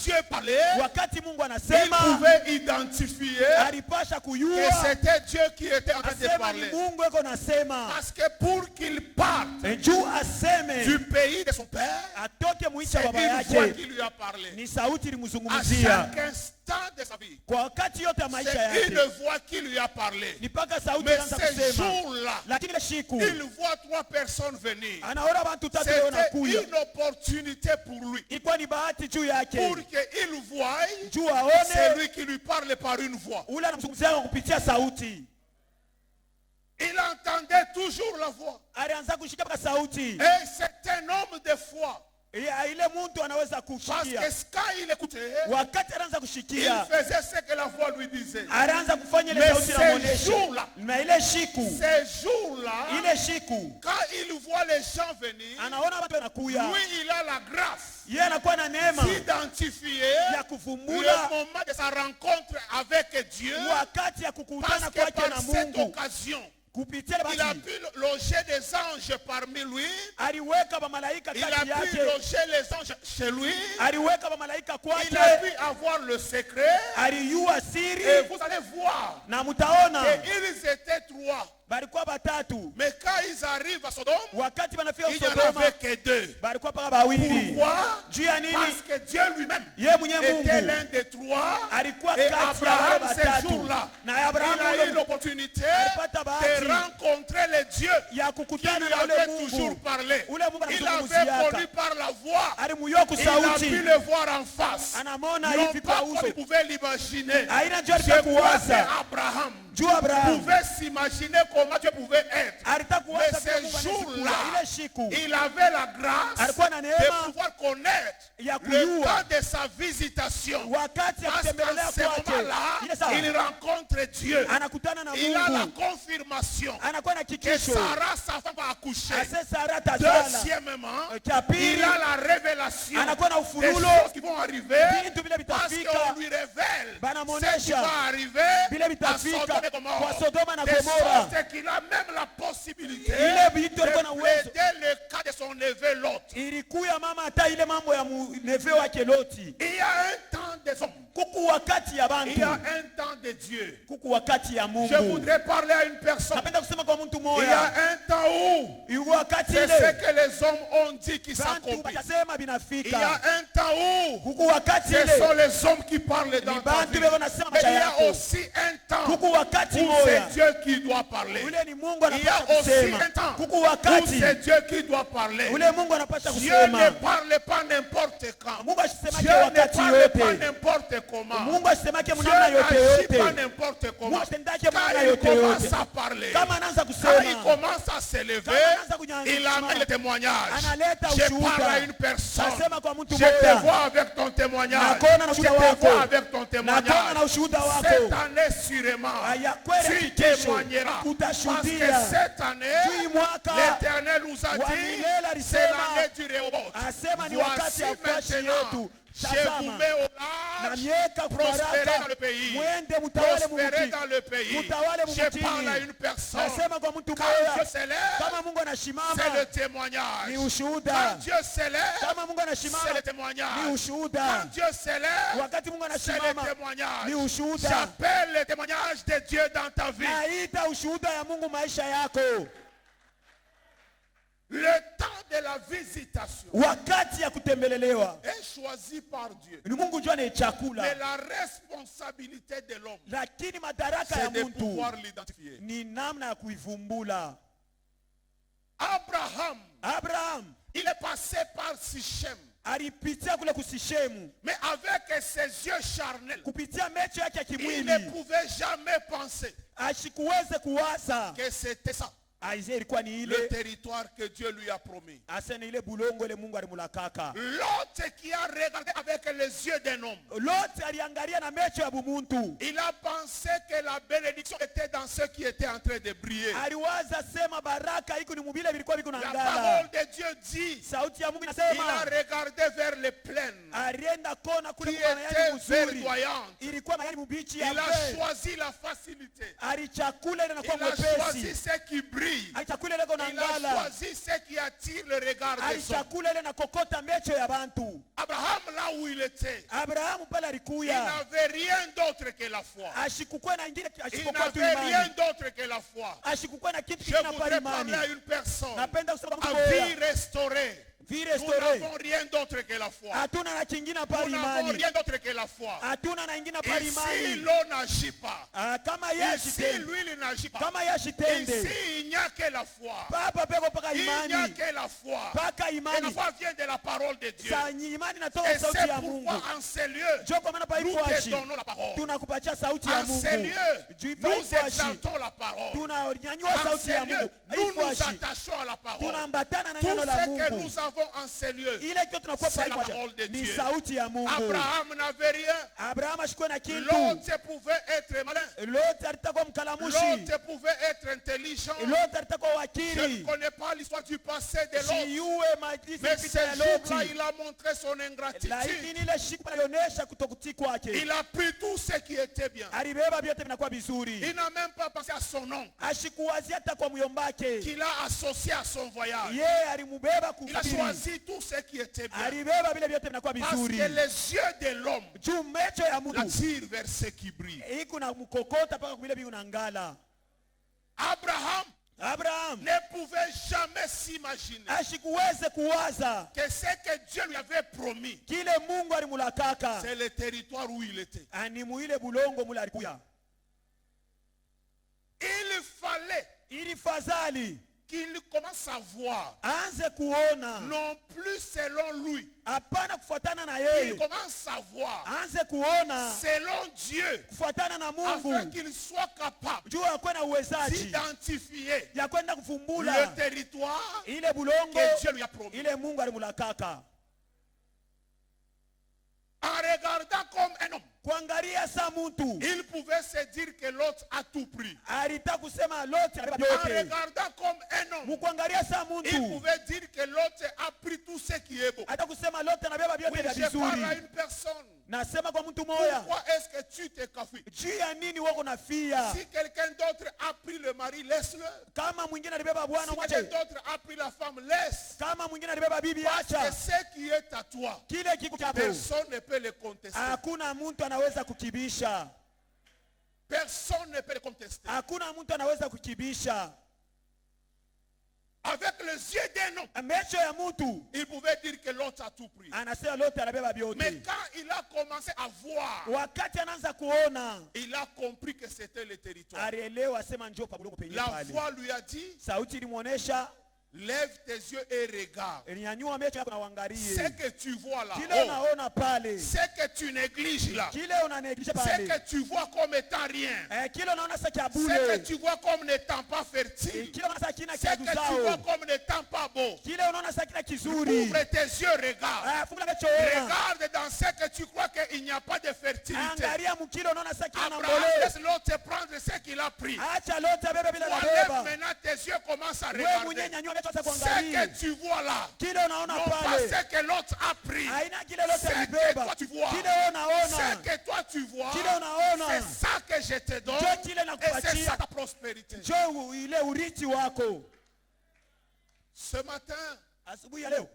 Dieu parlait, wakati Mungu il anasema, pouvait identifier alipasha que kuyua c'était Dieu qui était en train de asema ni parler. Mungu eko nasema. Parce que pour qu'il parte Juu aseme du pays de son père, atoke muisha c'est baba une voix yake, qui lui a parlé. ni sauti À ilimzungumzia chaque instant de sa vie, kwa wakati yote ya maisha c'est une yake, voix qui lui a parlé. ni paka sauti Mais anaanza ces kusema. jours-là, Lakini ile siku il voit 3 personnes venir. anaona watu tatu C'était wanakuja, une opportunité pour lui. ilikuwa ni bahati juu yake, Pour qu'il voie juu aone celui qui lui parle par une voix. ule anamzungumzia kwa kupitia sauti. Il entendait toujours la voix. Alianza kushika mpaka sauti. Et c'est un homme de foi. Ile mtu anaweza Parce kushikia. que quand il écoutait, Wakati anaanza il kushikia, faisait ce que la voix lui disait. anaanza kufanya ile Mais sauti ces inamuonesha. jours-là, Na ile siku, ces jours-là, ile siku quand il voit les gens venir, anaona watu wanakuya, lui, il a la grâce yeye anakuwa na neema d'identifier ya le kuvumbula moment de sa rencontre avec Dieu. wakati ya kukutana Parce que kwake na par cette Mungu. occasion, Kupitia il a basi pu loger des anges parmi lui. aliweka bamalaika Il a kati pu yake, loger les anges chez lui. aliweka bamalaika Il a kwake, pu avoir le secret. aliyua Et siri, vous allez voir na mutaona qu'ils étaient 3. balikuwa batatu. Mais quand ils arrivent à Sodome, Wakati wanafika il n'y en Sodoma avait que 2. balikuwa paka bawili. Pourquoi? Juu ya nini? Parce que Dieu lui-même Yeye mwenyewe était Mungu l'un des 3. alikuwa Et kati ya Abraham, wale ces batatu, jours-là, na il Abrahamu a eu ule l'opportunité alipata bahati de rencontrer le Dieu ya qui kukutana lui na ule avait Mungu. toujours parlé. Ule Mungu Il avait anazungumziaka, connu par la voix. alimuyoa Il a pu kusauti, le voir en face. anamona Non hivi pas kwa comme uso. il pouvait l'imaginer. Aina jua Je alita crois que kuwaza, Abraham juu Abrahamu pouvait s'imaginer comment Dieu pouvait être. alita kuwaza Mais vile ces Mungu jours-là, anazikula. Ile siku il avait la grâce alikuwa na de neema pouvoir connaître ya le kujua temps de sa visitation. wakati ya Parce qu'en kutembelea ce kwake, moment-là, ile saa il rencontre Dieu. anakutana na Il a la Mungu, confirmation anakuwa na que kikisho Sarah, sa femme, va accoucher. ase Sara tazala. Deuxièmement, Cha il pili a la révélation anakuwa na des ufunulo, choses qui vont arriver. vitu vile Parce vitafika, qu'on lui révèle ce qui banamonesha va arriver vile à vitafika Sodome et kwa Gomorrhe. Sodoma na De Gomora. sorte qu'il a même la possibilité Ile vitu de alikuwa na uwezo, plaider le cas de son neveu Lot. ilikuya mama hata ile mambo ya neve wake Loti. Il y a un temps des hommes. Kuku wakati ya Il y a bantu, un temps de Dieu. kuku wakati ya Je Mungu. voudrais parler à une personne. Napenda kusema kwa mtu Il y moya, a un temps où yuko wakati c'est ile ce que les hommes ont dit qui bantu s'accomplissent. bakasema Il y binafika. a un temps où Kuku wakati ce sont ile les hommes qui parlent dans ni ta bantu vie. beko nasema Mais maisha il y a yako. aussi un temps Kuku wakati où c'est moya Dieu qui doit parler. ule ni Mungu Il y a anapasha aussi kusema. un temps Kuku où wakati c'est Dieu qui doit parler. ule Mungu anapasha Dieu ne kusema. parle pas n'importe quand. Mungu asisemake Dieu ne wakati parle pas yote. n'importe comment. Mungu asisemake Dieu mnamna yote n'agit pas yote. n'importe comment. Mungu atendake Quand mnamna il yote commence yote. à parler, Kama anaanza quand il kusema, commence à s'élever, kama anaanza kunyanyuka, il amène le témoignage. analeta Je parle à ushuhuda. une personne. Nasema kwa mtu Je te mmoja, vois avec ton témoignage. nakona na Je ushuhuda te wako, vois avec ton nakona témoignage. na ushuhuda Cette wako. année, sûrement, Aya kweli tu hakikisho témoigneras. Parce que utashuhudia. cette année, Juu mwaka l'Éternel nous a wa dit, milele c'est alisema, l'année du Rehoboth. asema ni wakati Voici ya ufashi maintenant, yetu. je vous Tazama, mets au na large, mieka prospérer dans kubaraka, le pays. mwende mutawale Prospérer mumuti. dans le pays. Mutawale Je parle à mumutini. une personne. Nasema kwa mtu Quand moja, Dieu s'élève, kama Mungu anashimama c'est le témoignage. ni Quand ushuhuda. Dieu s'élève, Kama Mungu c'est le anashimama témoignage. ni ushuhuda. Quand Dieu s'élève, Wakati Mungu c'est le anashimama témoignage. ni ushuhuda. J'appelle le témoignage de Dieu dans ta vie. Naita ushuhuda ya Mungu maisha yako. Le temps de la visitation Wakati ya kutembelelewa est choisi par Dieu. ni Mungu jua ni Mais chakula, la responsabilité de l'homme, lakini madaraka ya c'est de mtu pouvoir l'identifier. ni namna ya kuivumbula. Abraham, il est passé par Sichem. Alipitia kule kusishemu, Mais avec ses yeux charnels, kupitia mecho yake ya il ne kimwili, pouvait jamais penser ashikuweze kuwaza que c'était ça, aize ilikuwa ni le ile territoire que Dieu lui a promis. asene ile bulongo ile Mungu alimulakaka. L'autre qui a regardé avec les yeux d'un homme, Lote aliangalia na mecho ya bumuntu, il a pensé que la bénédiction était dans ceux qui étaient en train de briller. aliwaza sema baraka iko ni mubile vilikuwa viko na La ngala. parole de Dieu dit, Sauti ya Mungu il a inasema regardé vers les plaines alienda kona qui kule kwa mayani étaient mzuri, verdoyantes. ilikuwa mayani mubichi Il ya a mbe. choisi la facilité. Alichakula ile Il inakuwa a choisi mwepesi, ce qui brille. brille. alichakula ile kona Il a ngala, choisi ce qui attire le regard des hommes. alichakula ile na kokota mecho ya bantu. Abraham, là où il était, Abrahamu pale il alikuya, n'avait rien d'autre que la foi. ashikukwe na ingine, Il ashikukwe tu n'avait rien imani, d'autre que la foi. ashikukwe na kitu Je kingine pa voudrais imani. parler à une personne Napenda kusema à mtu vie moja, restaurée. vie Nous restaurée, n'avons rien d'autre que la foi. hatuna na kingine pa Nous n'avons imani, rien d'autre que la foi. hatuna na ingine pa Ici, imani. l'eau n'agit pas. Kama yeye Ici, ashitende, l'huile n'agit pas. kama yeye ashitende, Ici, il n'y a que la foi. papa peko paka Il n'y a imani, que la foi. paka Et la imani. foi vient de la parole de Dieu. Sa imani natoka Et sauti c'est ya Mungu. pourquoi en ces lieux, Jo kwa maana pa nous te ifuashi, donnons la parole. tunakupatia sauti ya En Mungu. ces lieux, Juu pa nous ifuashi, exaltons la parole. tunanyanyua En sauti ces ya lieux, Mungu. nous nous Ifuashi, attachons à la parole. tunaambatana na Tout neno la ce que Mungu. nous avons en ces lieux, Ile kitu tunakuwa c'est pa la ifuashi parole de ni Dieu. sauti ya Mungu. Abraham n'avait rien. Abrahamu ashikwe na kitu. L'autre pouvait être malin. Lote alitakuwa mkalamushi. L'autre pouvait être intelligent. Lote alitakuwa Je ne wakili. connais pas l'histoire du passé de l'autre. Siyue majisi Mais vita ce ya jour-là, Loti. il a montré son ingratitude. Lakini ile siku alionyesha kutokutii kwake. Il a pris tout ce qui était bien. Alibeba vyote vinakuwa vizuri. Il n'a même pas pensé à son oncle, Ashikuwazia hata kwa myombake. qu'il a associé à son voyage. Yeye alimubeba Il a kufikiri. choisi tout ce qui était bien. Alibeba vile vyote vinakuwa Parce vizuri. que les yeux de l'homme Juu mecho ya mtu l'attirent vers ce qui brille. iko na mkokota paka vile vile unangala. Abraham Abraham ne pouvait jamais s'imaginer ashikuweze kuwaza que ce que Dieu lui avait promis, kile Mungu alimulakaka c'est le territoire où il était. ani muile bulongo mule alikuya. Il fallait Ili fadhali qu'il commence à voir, aanze kuona, non plus selon lui, hapana kufuatana na il yeye, commence à voir aanze kuona selon Dieu, kufuatana na afin Mungu, qu'il soit capable juu akwe na uwezaji d'identifier ya kwenda le kufumbula territoire ile bulongo que Dieu lui a promis. ile Mungu alimulakaka. En regardant comme un homme, Kuangalia sa mtu il pouvait se dire que l'autre a tout pris. alitaka kusema lote En yote. regardant comme un homme, Mukuangalia sa il mtu pouvait dire que l'autre a pris tout ce qui est beau. hata kusema lote anabeba Oui, vyote vya je parle à vizuri. une personne. Nasema kwa mtu moya, Pourquoi est-ce que tu te cafouilles? juu ya nini wako na fia? Si quelqu'un d'autre a pris le mari, laisse-le. Kama mwingine alibeba bwana Si quelqu'un mwache, d'autre a pris la femme, laisse. kama mwingine alibeba bibi Parce que acha. ce qui est à toi, Kile kiko chako personne ne peut le contester. hakuna mtu anaweza kukibisha, Personne ne peut le contester. hakuna mtu anaweza kukibisha. Avec les yeux d'un homme, Mecho ya mtu il pouvait dire que l'autre a tout pris. anasema lote anabeba Mais vyote. quand il a commencé à voir, Wakati anaanza kuona, il a compris que c'était le territoire. alielewa sema njoo pa bulongo penye La pale. voix lui a dit, Sauti ilimuonesha, lève tes yeux et regarde. nyanyua mecho yako na Ce uangalie. que tu vois là, Kile oh, unaona pale, ce que tu négliges là, kile unanegisha ce pale, que tu vois comme étant rien, kile unaona sa kia ce que bure, tu vois comme n'étant pas fertile, kile unaona sa kina ce kia que tu vois duzao, comme n'étant pas beau, kile unaona sa kina kizuri. ouvre tes yeux, regarde. Fungula mecho ona, Regarde dans ce que tu crois qu'il n'y a pas de fertilité. angalia mkile unaona sa kina na Abraham, mbole. laisse l'autre prendre ce qu'il a pris. Acha lote abebe bila Enlève nabeba. maintenant tes yeux, commence à Wewe mwenyewe regarder. nyanyua mecho sasa Ce kuangalia. que tu vois là, Kile unaona non pas pale, ce que l'autre a pris. haina kile lote Ce que alibeba. toi tu vois, Kile ce unaona, que toi tu vois, kile unaona, c'est ça que je te donne. njoo kile Et c'est nakupatia. ça ta prospérité. Njoo ile urithi wako. Ce matin, Asubuhi ya leo,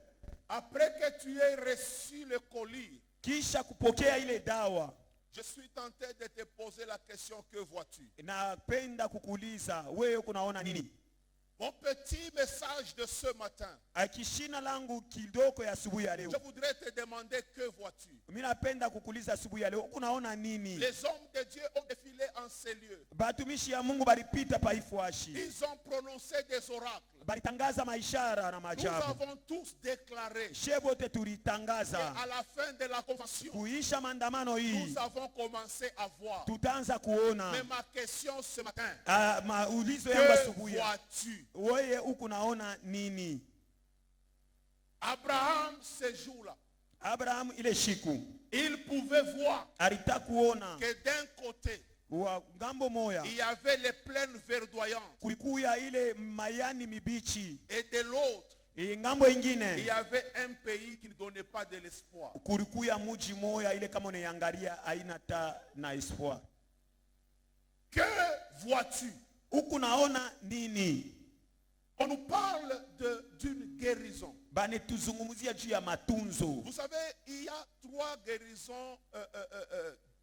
après que tu aies reçu le colis, kisha kupokea ile dawa, je suis tenté de te poser la question, que vois-tu? napenda kukuuliza wewe kunaona nini? Mon petit message de ce matin, Akishina langu kidogo ya asubuhi ya leo, je voudrais te demander, que vois-tu? mimi napenda kukuuliza asubuhi ya leo kunaona nini? Les hommes de Dieu ont défilé en ces lieux. Batumishi ya Mungu balipita pa Ifuashi, Ils ont prononcé des oracles. balitangaza maishara na Nous maajabu. avons tous déclaré. Shebote Et tulitangaza à la fin de la convention, kuisha maandamano hii, nous avons commencé à voir. tutaanza kuona. Mais ma question ce matin, Maulizo yangu que asubuhi, vois-tu? wewe huku naona nini? Abraham, ce jour-là, Abraham ile shiku il pouvait voir alitaka kuona que d'un côté, wa ngambo moya il y avait les plaines verdoyantes kulikuya ile mayani mibichi, et de l'autre, ngambo il y ingine avait un pays qui ne donnait pas de l'espoir. kulikuya muji moya ile kama unaiangalia haina ta na espoir. Que vois-tu? Huku naona nini? On nous parle d'une guérison. banetuzungumzia juu ya matunzo. Vous savez, il y a 3 guérisons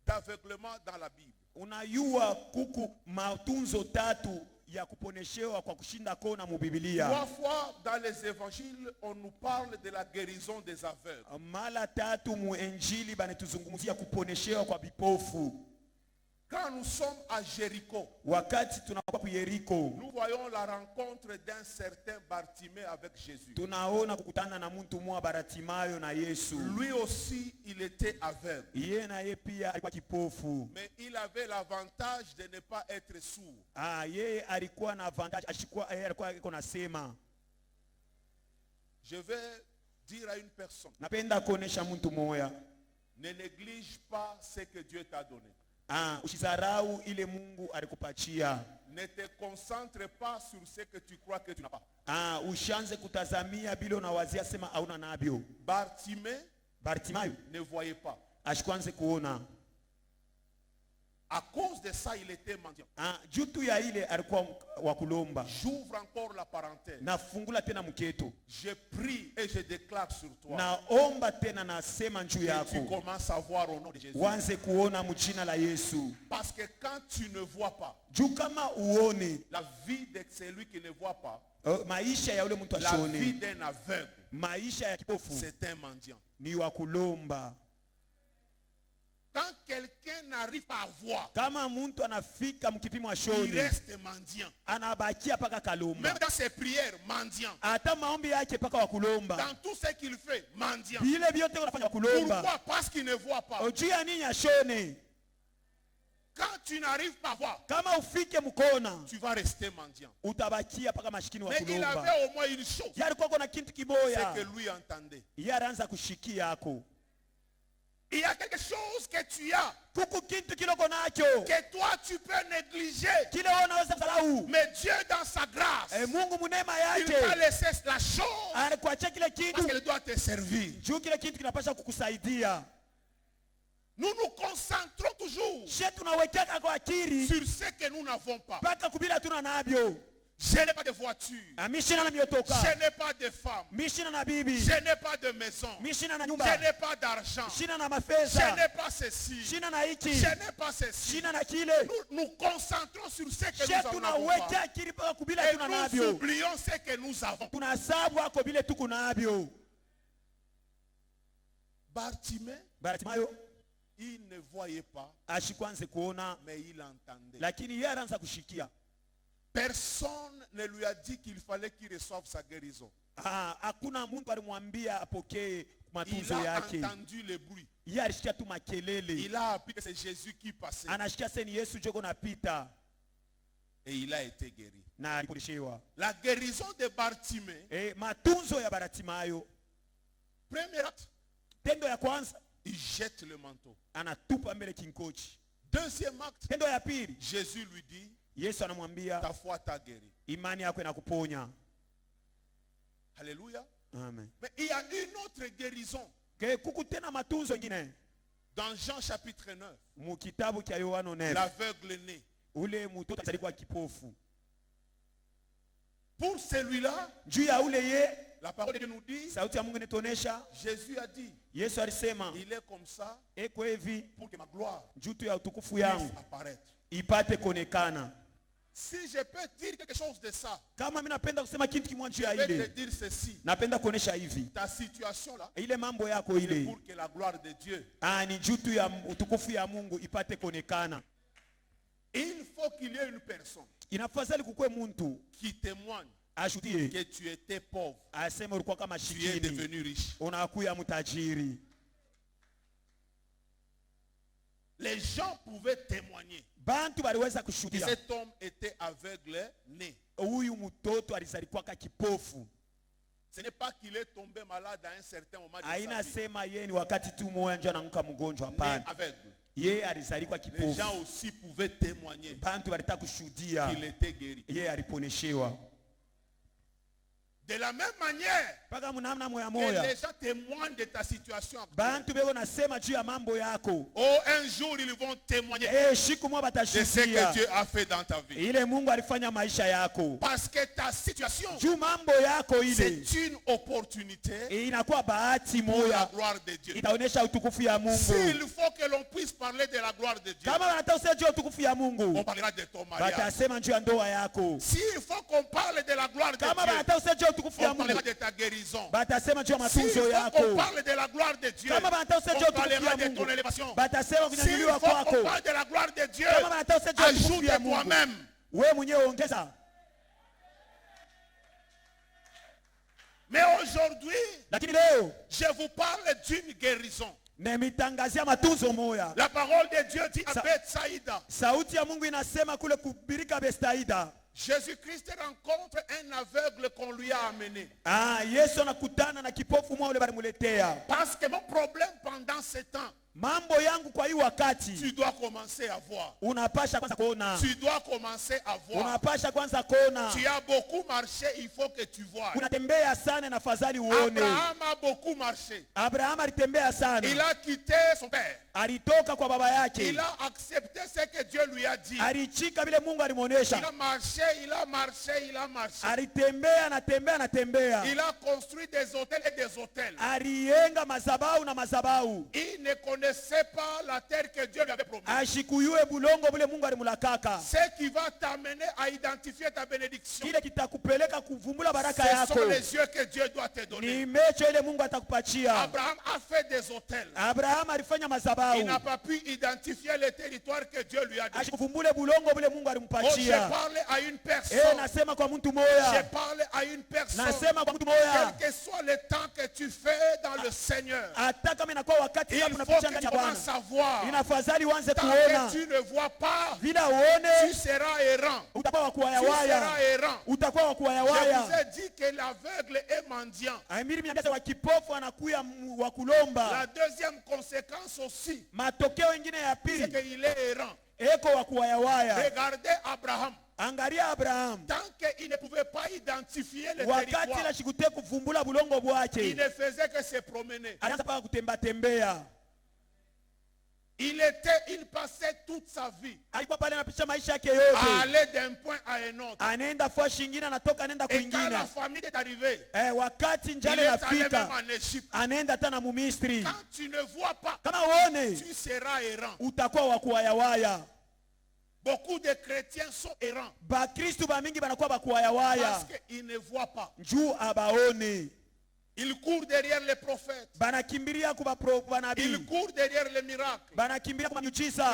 d'aveuglement dans la Bible. Unayua kuku matunzo tatu ya kuponeshewa kwa kushinda kona mu Biblia. 3 fois dans les évangiles, on nous parle de la guérison des aveugles. Mala tatu mu Injili banetuzungumzia kuponeshewa kwa vipofu. Quand nous sommes à Jéricho, Wakati tunakuwa ku Yeriko, nous voyons la rencontre d'un certain Bartimée avec Jésus. tunaona kukutana na mtu mmoja Bartimayo na Yesu. Lui aussi, il était aveugle. Yeye na yeye pia alikuwa kipofu. Mais il avait l'avantage de ne pas être sourd. Yeye alikuwa na advantage, alikuwa iko nasema. Je vais dire à une personne, Napenda kuonesha mtu mmoja, ne néglige pas ce que Dieu t'a donné. Usizarau ile Mungu alikupatia. Ne te concentre pas sur ce que tu crois que tu n'as pas. Ushanze kutazamia bila unawazia sema hauna nabyo. Bartimayo ne voyait pas. Ashikwanze kuona. À cause de ça, il était mendiant. Jutu ya ile alikuwa wa kulomba. J'ouvre encore la parenthèse. Nafungula tena mketo. Je prie et je déclare sur toi. Naomba tena nasema juu yako. Tu commences à voir au nom de Jésus. Wanze kuona mjina la Yesu. Parce que quand tu ne vois pas, juu kama uone, la vie de celui qui ne voit pas, maisha ya ule mtu asione, la vie d'un aveugle, maisha ya kipofu, c'est un mendiant. Ni wa kulomba. Quand quelqu'un n'arrive pas à voir, kama mtu anafika mkipimo il reste mendiant. Anabakia paka kalomba. Même dans ses prières, mendiant. Hata maombi yake paka wa kulomba. Dans tout ce qu'il fait, mendiant. Bile biote unafanya wa kulomba. Pourquoi? Parce qu'il ne voit pas. Ojia nini ashone? Quand tu n'arrives pas à voir, kama ufike mkona, tu vas rester mendiant. Utabakia paka mashikini wa kulomba. Mais il avait au moins une chose. Yalikuwa kuna kitu kiboya. C'est que lui entendait. Yaranza kushikia yako. Il y a quelque chose que tu as, kuku kintu kiloko nacho, que toi tu peux négliger. Kile unaweza kusahau. Mais Dieu dans sa grâce, Mungu munema il yake, t'a laissé la chose anakuachia kile kitu parce qu'il doit te servir. Juu kile kitu kinapaswa kukusaidia. Nous nous concentrons toujours Je tunawekeka kwa akili sur ce que nous n'avons pas. Paka kubila tuna nabyo. Je n'ai pas de voiture. Je n'ai pas de femme. Je n'ai pas de maison. Je n'ai pas d'argent. Je n'ai pas ceci. Je n'ai pas ceci. Nous concentrons sur ce que nous n'avons pas. Et nous oublions ce que nous avons. Bartimayo, il ne voyait pas, mais il entendait. Personne ne lui a dit qu'il fallait qu'il reçoive sa guérison. Il a entendu le bruit. Il a appris que c'est Jésus qui passait. Et il a été guéri. La guérison de Bartimée. Premier acte. Il jette le manteau. Deuxième acte. Jésus lui dit, ta foi t'a guéri. Imani yako inakuponya. Alléluia. Amen. Mais il y a une autre guérison. Dans Jean chapitre 9. L'aveugle né. Pour celui-là, la parole de Dieu nous dit, Jésus a dit, il est comme ça pour que ma gloire puisse apparaître. Si je peux dire quelque chose de ça, je vais te dire ceci. Ta situation là, c'est pour que la gloire de Dieu. Il faut qu'il y ait une personne qui témoigne que tu étais pauvre, tu es devenu riche. Les gens pouvaient témoigner que cet homme était aveugle né. Ce n'est pas qu'il est tombé malade à un certain moment de sa vie. Aveugle. Les gens aussi pouvaient témoigner qu'il était guéri. De la même manière que les gens témoignent de ta situation actuelle. Oh, un jour ils vont témoigner de ce que Dieu a fait dans ta vie. Parce que ta situation, c'est une opportunité pour la gloire de Dieu. S'il faut que l'on puisse parler de la gloire de Dieu, on parlera de ton mariage. S'il faut qu'on parle de la gloire de Dieu, on parlera de ta guérison. S'il faut qu'on parle de la gloire de Dieu, on parlera de ton élévation. S'il faut qu'on parle de la gloire de Dieu, ajoute toi-même. Mais aujourd'hui, je vous parle d'une guérison. La parole de Dieu dit à Bethsaïda. Jésus-Christ rencontre un aveugle qu'on lui a amené. Parce que mon problème pendant ce temps, tu dois commencer à voir. Tu dois commencer à voir. Tu as beaucoup marché, il faut que tu vois. Abraham a beaucoup marché. Il a quitté son père. Il a accepté ce que Dieu lui a dit. Il a marché, il a marché, il a marché. Il a construit des hôtels et des hôtels. Il ne connaissait pas la terre que Dieu lui avait promis. Ce qui va t'amener à identifier ta bénédiction, ce sont les yeux que Dieu doit te donner. Abraham a fait des hôtels. Il n'a pas pu identifier le territoire que Dieu lui a donné. Oh, j'ai parlé à une personne. J'ai parlé à une personne. Quel que soit le temps que tu fais dans le Seigneur, il faut que tu commences à voir. Tant que tu ne vois pas, tu seras errant. Tu seras errant. Je vous ai dit que l'aveugle est mendiant. La deuxième conséquence aussi, c'est qu'il est errant. Regardez Abraham. Tant qu'il ne pouvait pas identifier le territoire, il ne faisait que se promener. Il passait toute sa vie à aller d'un point à un autre. Et quand la famille est arrivée, il est allé même en Égypte. Quand tu ne vois pas, tu seras errant. Beaucoup de chrétiens sont errants parce qu'ils ne voient pas. Ils courent derrière les prophètes. Ils courent derrière les miracles.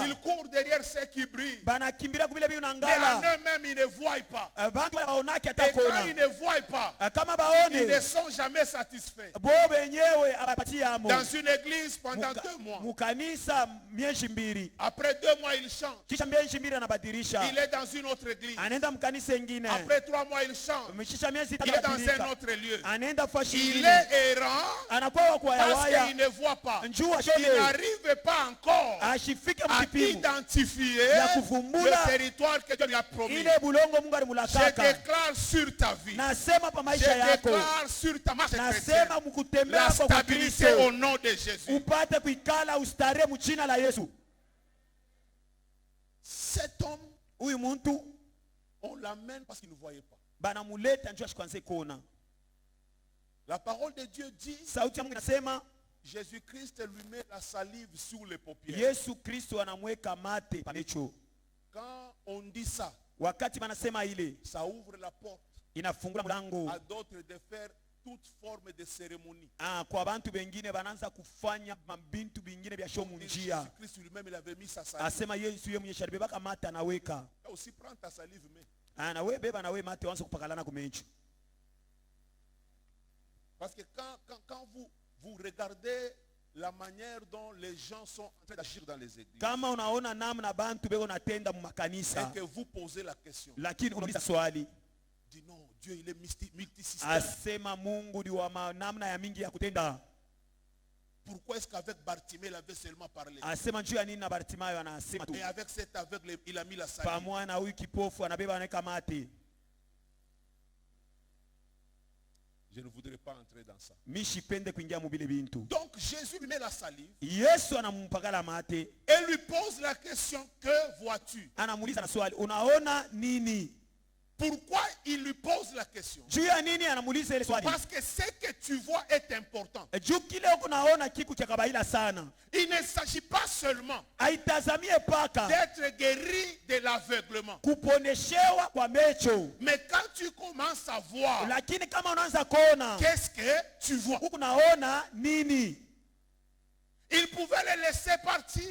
Ils courent derrière ceux qui brillent. Mais en eux-mêmes, ils ne voient pas. Et quand ils ne voient pas, ils ne sont jamais satisfaits. Dans une église pendant 2 mois. Après 2 mois, il change. Il est dans une autre église. Après 3 mois, il change. Il est dans un autre lieu. Il est errant parce qu'il ne voit pas. Il n'arrive pas encore à identifier le territoire que Dieu lui a promis. Je déclare sur ta vie, je déclare sur ta marche chrétienne la stabilité au nom de Jésus. Cet homme, on l'amène parce qu'il ne voyait pas. La parole de Dieu dit, Jésus-Christ lui met la salive sur les paupières. Quand on dit ça, ça ouvre la porte à d'autres de faire toute forme de cérémonie. Jésus-Christ lui-même, il avait mis sa salive. Aussi prends ta salive, parce que quand vous regardez la manière dont les gens sont en train d'agir dans les églises, et que vous posez la question, dis non, Dieu il est multisystème. Pourquoi est-ce qu'avec Bartimée il avait seulement parlé, et avec cet aveugle il a mis la salive? Je ne voudrais pas entrer dans ça. Donc Jésus lui met la salive. Et lui pose la question, que vois-tu? Pourquoi il lui pose la question? Parce que ce que tu vois est important. Il ne s'agit pas seulement d'être guéri de l'aveuglement. Mais quand tu commences à voir, qu'est-ce que tu vois? Il pouvait le laisser partir.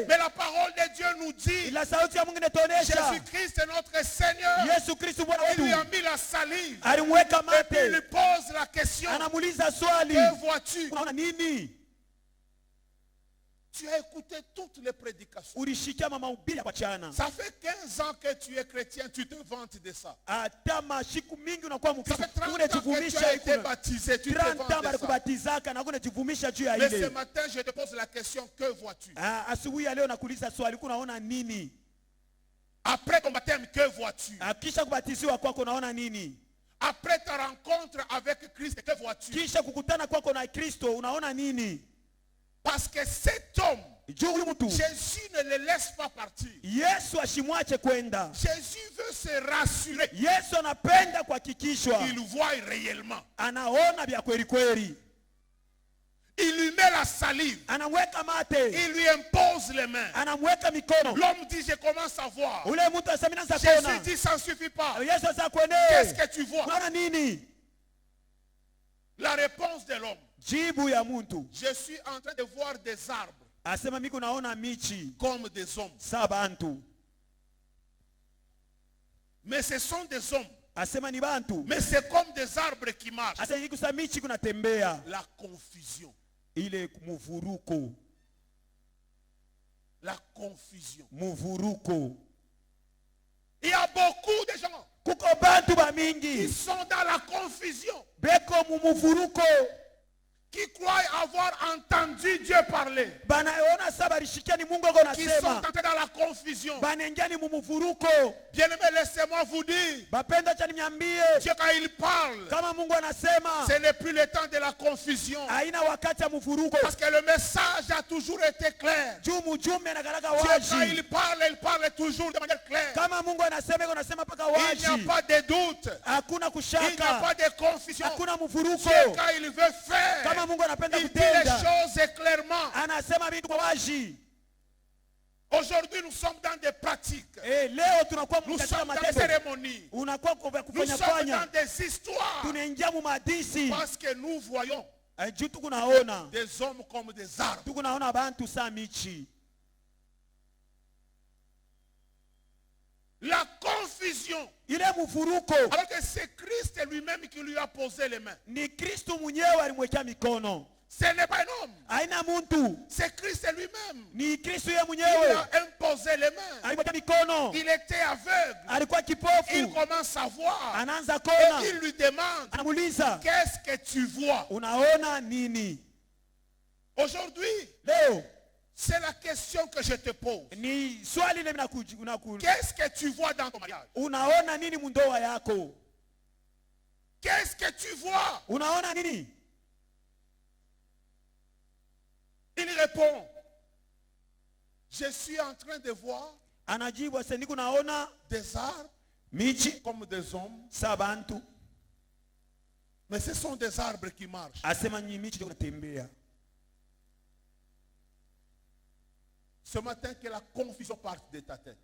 Mais la parole de Dieu nous dit, Jésus-Christ est notre Seigneur. Il lui a mis la salive. Et puis il lui pose la question, que vois-tu? Tu as écouté toutes les prédications. Ça fait 15 ans que tu es chrétien, tu te vantes de ça. Ça fait 30 ans que tu as été baptisé, tu te vantes de ça. Mais ce matin, je te pose la question, que vois-tu? Après ton baptême, que vois-tu? Après ta rencontre avec Christ, que vois-tu? Parce que cet homme, Jésus ne le laisse pas partir. Jésus veut se rassurer. Il voit réellement. Il lui met la salive. Il lui impose les mains. L'homme dit, je commence à voir. Jésus dit, ça ne suffit pas. Qu'est-ce que tu vois? La réponse de l'homme. Je suis en train de voir des arbres comme des hommes. Mais ce sont des hommes. Mais c'est comme des arbres qui marchent. La confusion. La confusion. Il y a beaucoup de gens qui sont dans la confusion, qui croient avoir entendu Dieu parler, qui sont entrés dans la confusion. Bien-aimés, laissez-moi vous dire, Dieu quand il parle, ce n'est plus le temps de la confusion, parce que le message a toujours été clair. Dieu quand il parle toujours de manière claire. Il n'y a pas de doute, il n'y a pas de confusion. Dieu quand il veut faire, il dit les choses clairement. Aujourd'hui, nous sommes dans des pratiques. Nous sommes dans des cérémonies. Nous sommes dans des histoires. Parce que nous voyons des hommes comme des arbres. La confusion. Alors que c'est Christ lui-même qui lui a posé les mains. Ce n'est pas un homme. C'est Christ lui-même. Il a imposé les mains. Il était aveugle. Il commence à voir. Et il lui demande, qu'est-ce que tu vois? Aujourd'hui, c'est la question que je te pose. Qu'est-ce que tu vois dans ton mariage? Qu'est-ce que tu vois? Il répond, je suis en train de voir des arbres comme des hommes. Mais ce sont des arbres qui marchent. Ce matin, que la confusion parte de ta tête.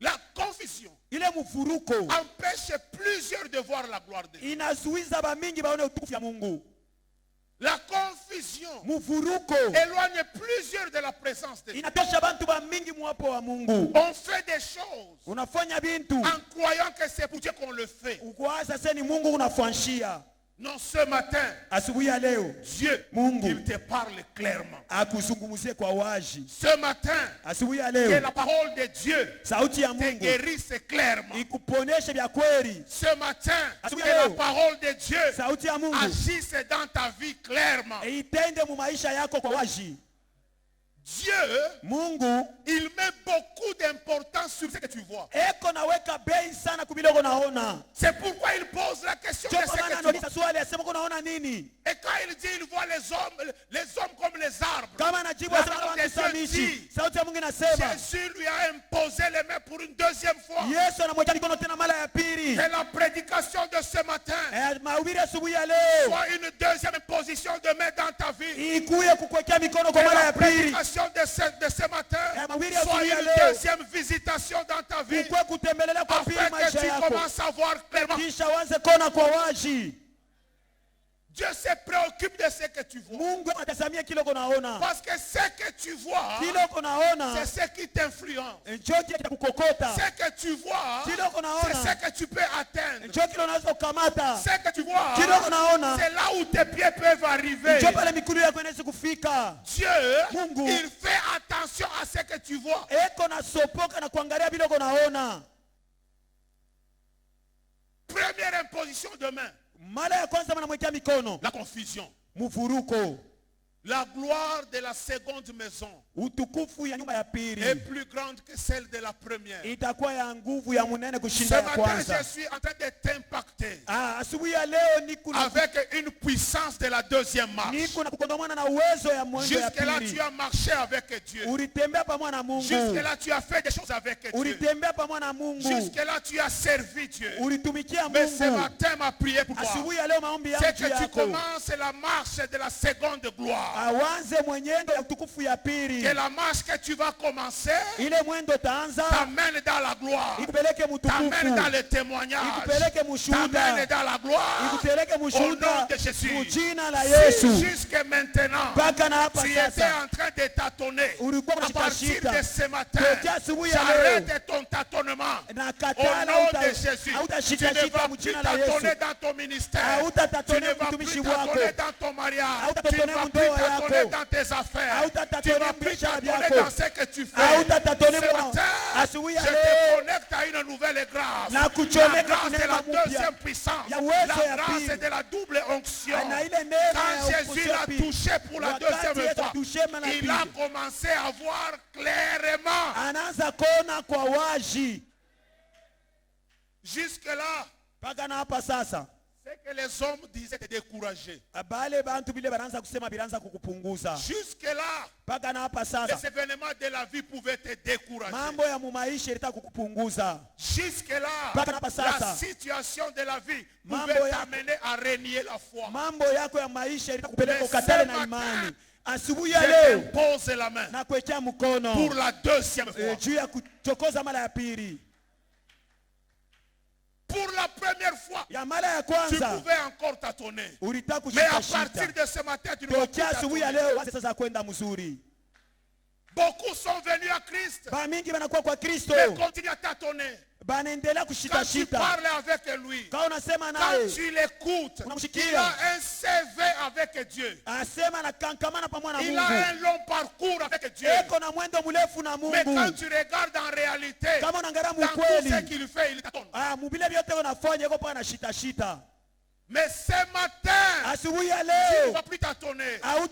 La confusion empêche plusieurs de voir la gloire de Dieu. La confusion éloigne plusieurs de la présence de Dieu. On fait des choses en croyant que c'est pour Dieu qu'on le fait. Non, ce matin, Dieu, il te parle clairement. Ce matin, que la parole de Dieu te guérisse clairement. Ce matin, que la parole de Dieu agisse dans ta vie clairement. Dieu, Mungu, il met beaucoup d'importance sur ce que tu vois. C'est pourquoi il pose la question de ce que tu vois. Et quand il dit il voit les hommes comme les arbres, Jésus lui a imposé les mains pour une deuxième fois. Et la prédication de ce matin soit une deuxième imposition de main dans ta vie. La prédication de ce matin soit une deuxième visitation dans ta vie, afin que tu commences à voir clairement. Dieu se préoccupe de ce que tu vois. Parce que ce que tu vois, c'est ce qui t'influence. Ce que tu vois, c'est ce que tu peux atteindre. Ce que tu vois, c'est là où tes pieds peuvent arriver. Dieu, il fait attention à ce que tu vois. Première imposition de main. La confusion. La gloire de la seconde maison est plus grande que celle de la première. Ce matin, je suis en train de t'impacter avec une puissance de la deuxième marche. Jusque-là, tu as marché avec Dieu. Jusque-là, tu as fait des choses avec Dieu. Jusque-là, tu as servi Dieu. Mais ce matin, ma prière pour toi, c'est que tu commences la marche de la seconde gloire. Que la marche que tu vas commencer t'amène dans la gloire, t'amène dans le témoignage, t'amène dans la gloire au nom de Jésus. Si jusqu'à maintenant tu étais en train de tâtonner, à partir de ce matin, j'arrête ton tâtonnement au nom de Jésus. Tu ne vas plus tâtonner dans ton ministère, tu ne vas plus tâtonner dans ton mariage, tu ne vas plus tâtonner dans tes affaires, tu ne vas plus tâtonner dans ce que tu fais. Ce matin, je te connecte à une nouvelle grâce. La grâce de la deuxième puissance, la grâce de la double onction. Quand Jésus l'a touché pour la deuxième fois, il a commencé à voir clairement. Jusque-là, c'est que les hommes disaient de décourager. Jusque-là, les événements de la vie pouvaient te décourager. Jusque-là, la situation de la vie pouvait t'amener à renier la foi. Mais ce matin, je t'impose la main pour la deuxième fois. Pour la première fois, tu pouvais encore tâtonner. Mais à partir de ce matin, tu ne vas plus tâtonner. Beaucoup sont venus à Christ, mais continuent à tâtonner. Quand tu parles avec lui, quand tu l'écoutes, il a un CV avec Dieu. Il a un long parcours avec Dieu. Mais quand tu regardes en réalité, dans tout ce qu'il fait, il tâtonne. Mais ce matin, tu ne vas plus tâtonner. Ce matin,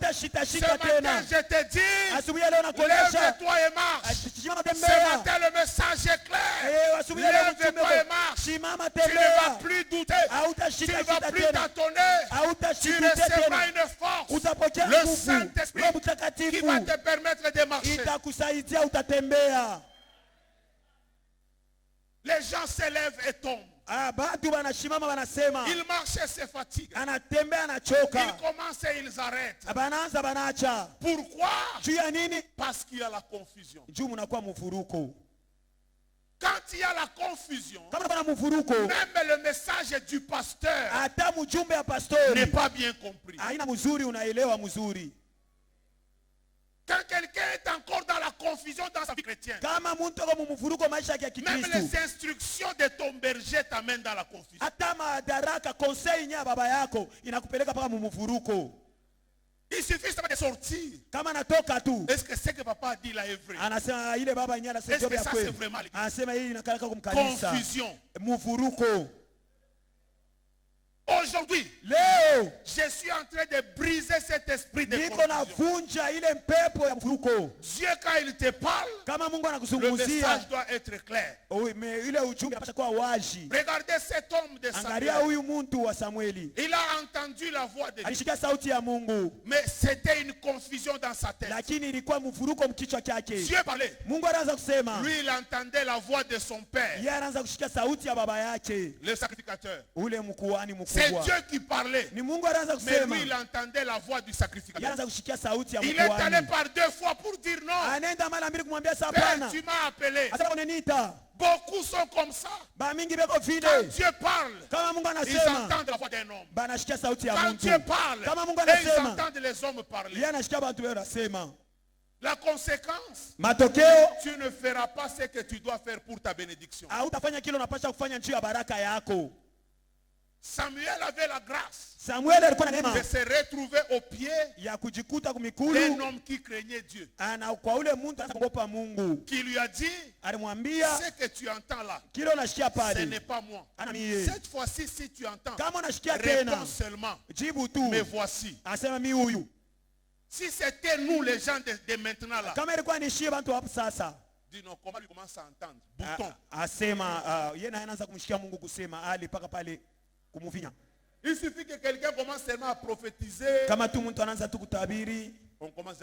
je te dis, lève-toi et marche. Ce matin, le message est clair. Lève-toi et marche. Tu ne vas plus douter. Tu ne vas plus tâtonner. Tu recevras une force. Le Saint-Esprit qui va te permettre de marcher. Les gens se lèvent et tombent. Ils marchent et se fatiguent. Ils commencent et ils arrêtent. Pourquoi? Parce qu'il y a la confusion. Quand il y a la confusion, même le message du pasteur n'est pas bien compris. Quand quelqu'un est encore dans la confusion dans sa vie chrétienne, même les instructions de ton berger t'amènent dans la confusion. Il suffit seulement de sortir. Est-ce que ce que papa a dit là est vrai? Est-ce que ça c'est vraiment l'église? Confusion. Aujourd'hui, je suis en train de briser cet esprit de confusion. Dieu, quand il te parle, le message doit être clair. Regardez cet homme de Samuel. Il a entendu la voix de Dieu. Mais c'était une confusion dans sa tête. Dieu parlait. Lui, il entendait la voix de son père, le sacrificateur. C'est Dieu qui parlait. Mais lui, il entendait la voix du sacrificateur. Il est allé par 2 fois pour dire non. Père, tu m'as appelé. Beaucoup sont comme ça. Quand Dieu parle, ils entendent la voix d'un homme. Quand Dieu parle, ils entendent les hommes parler. La conséquence, tu ne feras pas ce que tu dois faire pour ta bénédiction. Samuel avait la grâce de se retrouver au pied d'un homme qui craignait Dieu, qui lui a dit, ce que tu entends là, ce n'est pas moi. Cette fois-ci, si tu entends, réponds seulement, mais voici. Si c'était nous les gens de maintenant là, dis non, comment il commence à entendre? Bouton. Il suffit que quelqu'un commence seulement à prophétiser. On commence à